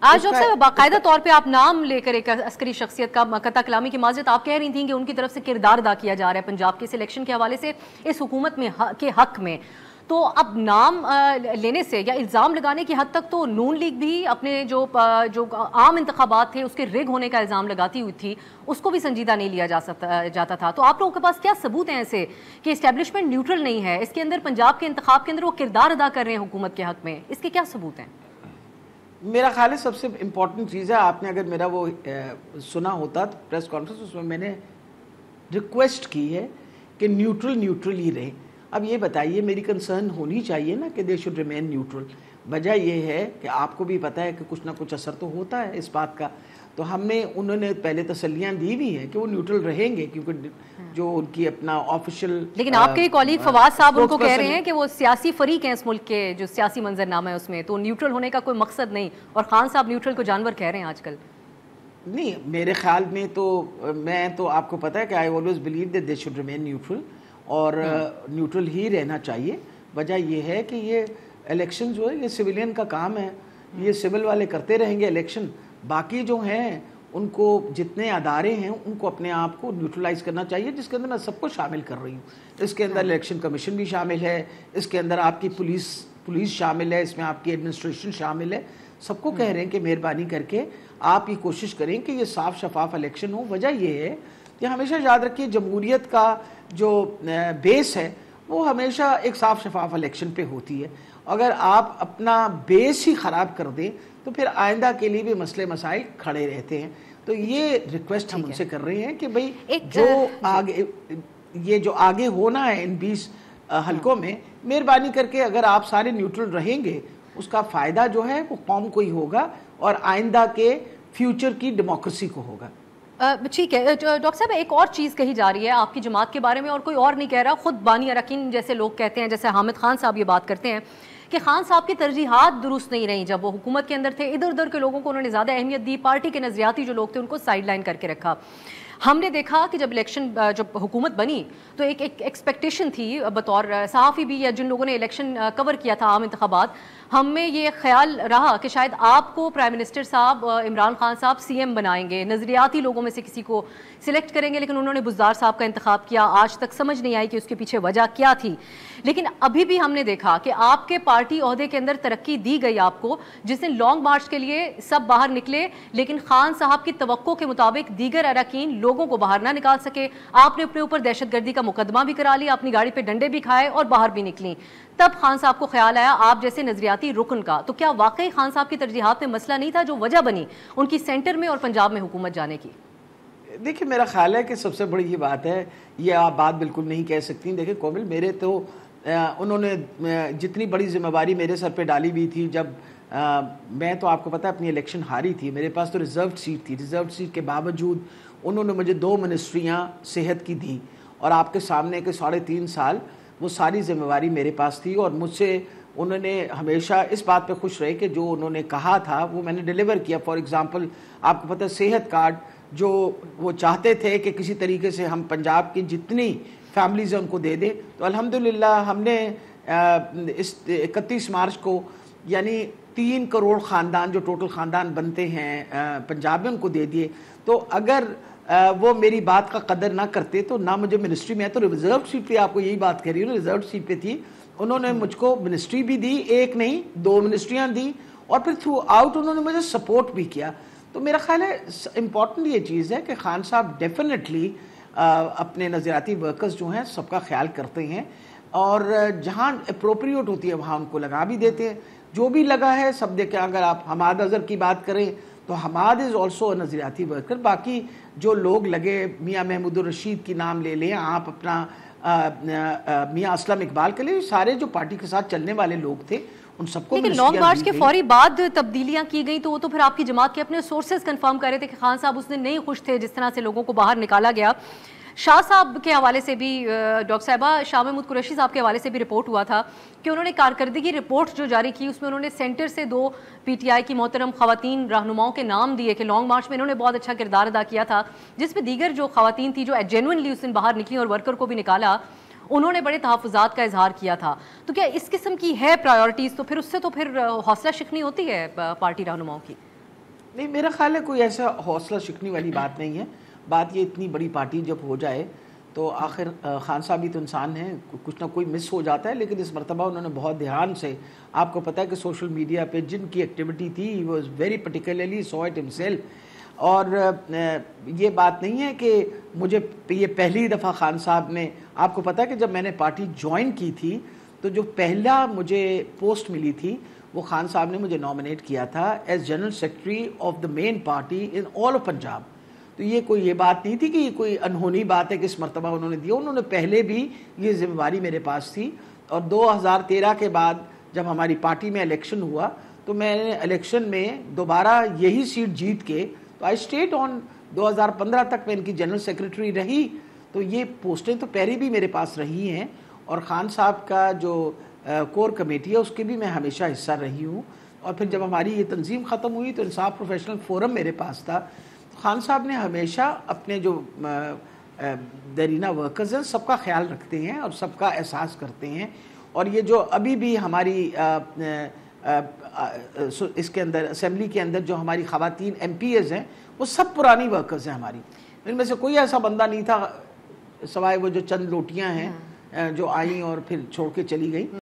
آج ڈاکٹر صاحب باقاعدہ طور پہ آپ نام لے کر ایک عسکری شخصیت کا قطع کلامی کی معذرت آپ کہہ رہی تھیں کہ ان کی طرف سے کردار ادا کیا جا رہا ہے پنجاب کے الیکشن کے حوالے سے اس حکومت میں کے حق میں، تو اب نام لینے سے یا الزام لگانے کی حد تک تو نون لیگ بھی اپنے جو عام انتخابات تھے اس کے رگ ہونے کا الزام لگاتی ہوئی تھی، اس کو بھی سنجیدہ نہیں لیا جاتا تھا. تو آپ لوگوں کے پاس کیا ثبوت ہیں ایسے کہ اسٹیبلشمنٹ نیوٹرل نہیں ہے اس کے اندر، پنجاب کے انتخاب کے اندر وہ کردار ادا کر رہے ہیں حکومت کے حق میں، اس کے کیا ثبوت ہیں؟ میرا خیال ہے سب سے امپورٹنٹ چیز ہے، آپ نے اگر میرا وہ سنا ہوتا پریس کانفرنس، اس میں میں نے ریکویسٹ کی ہے کہ نیوٹرل ہی رہے. اب یہ بتائیے میری کنسرن ہونی چاہیے نا کہ دے شوڈ ریمین نیوٹرل. وجہ یہ ہے کہ آپ کو بھی پتہ ہے کہ کچھ نہ کچھ اثر تو ہوتا ہے اس بات کا، تو انہوں نے پہلے تسلیاں دی ہوئی ہیں کہ وہ نیوٹرل رہیں گے کیونکہ جو ان کی اپنا آفیشیل. لیکن آپ کے کالیگ فواز صاحب ان کو کہہ رہے ہیں کہ وہ سیاسی فریق ہیں اس ملک کے، جو سیاسی منظر نامہ ہے اس میں تو نیوٹرل ہونے کا کوئی مقصد نہیں، اور خان صاحب نیوٹرل کو جانور کہہ رہے ہیں آج کل. نہیں، میرے خیال میں تو میں تو آپ کو پتہ ہے کہ I always believe that they should remain neutral, اور نیوٹرل ہی رہنا چاہیے. وجہ یہ ہے کہ یہ الیکشن جو ہے یہ سویلین کا کام ہے، یہ سول والے کرتے رہیں گے الیکشن. باقی جو ہیں ان کو جتنے ادارے ہیں ان کو اپنے آپ کو نیوٹرلائز کرنا چاہیے، جس کے اندر میں سب کو شامل کر رہی ہوں. اس کے اندر الیکشن کمیشن بھی شامل ہے، اس کے اندر آپ کی پولیس شامل ہے، اس میں آپ کی ایڈمنسٹریشن شامل ہے. سب کو کہہ رہے ہیں کہ مہربانی کر کے آپ یہ کوشش کریں کہ یہ صاف شفاف الیکشن ہو. وجہ یہ ہے کہ ہمیشہ یاد رکھیے جمہوریت کا جو بیس ہے وہ ہمیشہ ایک صاف شفاف الیکشن پہ ہوتی ہے. اگر آپ اپنا بیس ہی خراب کر دیں تو پھر آئندہ کے لیے بھی مسئلے مسائل کھڑے رہتے ہیں. تو یہ ریکویسٹ ہم ان سے کر رہے ہیں کہ بھئی جو آگے ہونا ہے ان 20 حلقوں میں، مہربانی کر کے اگر آپ سارے نیوٹرل رہیں گے اس کا فائدہ جو ہے وہ قوم کو ہی ہوگا اور آئندہ کے فیوچر کی ڈیموکریسی کو ہوگا. ٹھیک ہے ڈاکٹر صاحب، ایک اور چیز کہی جا رہی ہے آپ کی جماعت کے بارے میں اور کوئی اور نہیں کہہ رہا، خود بانی اراکین جیسے لوگ کہتے ہیں، جیسے حامد خان صاحب یہ بات کرتے ہیں کہ خان صاحب کی ترجیحات درست نہیں رہیں. جب وہ حکومت کے اندر تھے ادھر ادھر کے لوگوں کو انہوں نے زیادہ اہمیت دی، پارٹی کے نظریاتی جو لوگ تھے ان کو سائیڈ لائن کر کے رکھا. ہم نے دیکھا کہ جب حکومت بنی تو ایک ایکسپیکٹیشن تھی بطور صحافی بھی یا جن لوگوں نے الیکشن کور کیا تھا عام انتخابات، ہم میں یہ خیال رہا کہ شاید آپ کو پرائم منسٹر صاحب عمران خان صاحب سی ایم بنائیں گے، نظریاتی لوگوں میں سے کسی کو سلیکٹ کریں گے، لیکن انہوں نے بزدار صاحب کا انتخاب کیا. آج تک سمجھ نہیں آئی کہ اس کے پیچھے وجہ کیا تھی. لیکن ابھی بھی ہم نے دیکھا کہ آپ کے پارٹی عہدے کے اندر ترقی دی گئی آپ کو، جس دن لانگ مارچ کے لیے سب باہر نکلے لیکن خان صاحب کی توقع کے مطابق دیگر اراکین لوگوں کو باہر نہ نکال سکے. آپ نے اپنے اوپر دہشت گردی کا مقدمہ بھی کرا لیا، اپنی گاڑی پہ ڈنڈے بھی کھائے اور باہر بھی نکلی. تب خان صاحب کو خیال آیا آپ جیسے نظریاتی رکن کا. تو کیا واقعی خان صاحب کی ترجیحات میں مسئلہ نہیں تھا جو وجہ بنی ان کی سینٹر میں اور پنجاب میں حکومت جانے کی؟ دیکھیں میرا خیال ہے کہ سب سے بڑی یہ بات ہے، یہ آپ بات بالکل نہیں کہہ سکتی. دیکھیں کومل، میرے تو انہوں نے جتنی بڑی ذمہ داری میرے سر پہ ڈالی ہوئی تھی، جب میں تو آپ کو پتہ ہے اپنی الیکشن ہاری تھی، میرے پاس تو ریزروڈ سیٹ تھی. ریزروڈ سیٹ کے باوجود انہوں نے مجھے 2 منسٹریاں صحت کی دی، اور آپ کے سامنے کے 3.5 سال وہ ساری ذمہ داری میرے پاس تھی. اور مجھ سے انہوں نے ہمیشہ اس بات پہ خوش رہے کہ جو انہوں نے کہا تھا وہ میں نے ڈیلیور کیا. فار ایگزامپل آپ کو پتہ ہے صحت کارڈ جو وہ چاہتے تھے کہ کسی طریقے سے ہم پنجاب کی جتنی فیملیز ہیں ان کو دے دیں، تو الحمدللہ ہم نے اس 31 مارچ کو یعنی 3 کروڑ خاندان جو ٹوٹل خاندان بنتے ہیں پنجاب میں ان کو دے دیے. تو اگر وہ میری بات کا قدر نہ کرتے تو نہ مجھے منسٹری میں، تو ریزرو سیٹ پہ آپ کو یہی بات کہہ رہی ہوں، ریزرو سیٹ پہ تھی. انہوں نے مجھ کو منسٹری بھی دی، 1 نہیں 2 منسٹریاں دی، اور پھر تھرو آؤٹ انہوں نے مجھے سپورٹ بھی کیا. تو میرا خیال ہے امپورٹنٹ یہ چیز ہے کہ خان صاحب ڈیفینیٹلی اپنے نظریاتی ورکرز جو ہیں سب کا خیال کرتے ہیں، اور جہاں اپروپریٹ ہوتی ہے وہاں ان کو لگا بھی دیتے ہیں. جو بھی لگا ہے سب دیکھیں. اگر آپ حماد اظہر کی بات کریں تو حماد از آلسو نظریاتی ورکر. باقی جو لوگ لگے، میاں محمود الرشید کی نام لے لیں آپ، اپنا میاں اسلم اقبال کے لیے، سارے جو پارٹی کے ساتھ چلنے والے لوگ تھے ان سب کو. لیکن لانگ مارچ کے فوری بعد تبدیلیاں کی گئیں تو وہ تو پھر آپ کی جماعت کے اپنے سورسز کنفرم کر رہے تھے کہ خان صاحب اس دن نہیں خوش تھے جس طرح سے لوگوں کو باہر نکالا گیا. شاہ صاحب کے حوالے سے بھی ڈاکٹر صاحبہ، شاہ محمود قریشی صاحب کے حوالے سے بھی رپورٹ ہوا تھا کہ انہوں نے کارکردگی رپورٹ جو جاری کی اس میں انہوں نے سینٹر سے 2 پی ٹی آئی کی محترم خواتین رہنماؤں کے نام دیے کہ لانگ مارچ میں انہوں نے بہت اچھا کردار ادا کیا تھا، جس میں دیگر جو خواتین تھی جو جینوئنلی اس دن باہر نکلی اور ورکر کو بھی نکالا، انہوں نے بڑے تحفظات کا اظہار کیا تھا. تو کیا اس قسم کی ہے پرائیورٹیز؟ تو پھر اس سے تو پھر حوصلہ شکنی ہوتی ہے پارٹی رہنماؤں کی. نہیں میرا خیال ہے کوئی ایسا حوصلہ شکنی والی بات نہیں ہے. بات یہ اتنی بڑی پارٹی جب ہو جائے تو آخر خان صاحب بھی تو انسان ہیں, کچھ نہ کوئی مس ہو جاتا ہے, لیکن اس مرتبہ انہوں نے بہت دھیان سے, آپ کو پتہ ہے کہ سوشل میڈیا پہ جن کی ایکٹیویٹی تھی he was very particularly so it himself. اور یہ بات نہیں ہے کہ مجھے یہ پہلی دفعہ خان صاحب نے, آپ کو پتہ ہے کہ جب میں نے پارٹی جوائن کی تھی تو جو پہلا مجھے پوسٹ ملی تھی وہ خان صاحب نے مجھے نامنیٹ کیا تھا as general secretary of the main party in all of Punjab. تو یہ کوئی یہ بات نہیں تھی کہ یہ کوئی انہونی بات ہے کہ اس مرتبہ انہوں نے دیا, انہوں نے پہلے بھی یہ ذمہ داری میرے پاس تھی. اور 2013 کے بعد جب ہماری پارٹی میں الیکشن ہوا تو میں نے الیکشن میں دوبارہ یہی سیٹ جیت کے تو آئی اسٹیٹ آن 2015 تک میں ان کی جنرل سیکرٹری رہی. تو یہ پوسٹیں تو پہلے بھی میرے پاس رہی ہیں, اور خان صاحب کا جو کور کمیٹی ہے اس کے بھی میں ہمیشہ حصہ رہی ہوں. اور پھر جب ہماری یہ تنظیم ختم ہوئی تو انصاف پروفیشنل فورم میرے پاس تھا. خان صاحب نے ہمیشہ اپنے جو دیرینہ ورکرز ہیں سب کا خیال رکھتے ہیں اور سب کا احساس کرتے ہیں. اور یہ جو ابھی بھی ہماری اس کے اندر اسمبلی کے اندر جو ہماری خواتین ایم پی ایز ہیں وہ سب پرانی ورکرز ہیں ہماری. ان میں سے کوئی ایسا بندہ نہیں تھا سوائے وہ جو چند لوٹیاں ہیں جو آئیں اور پھر چھوڑ کے چلی گئیں.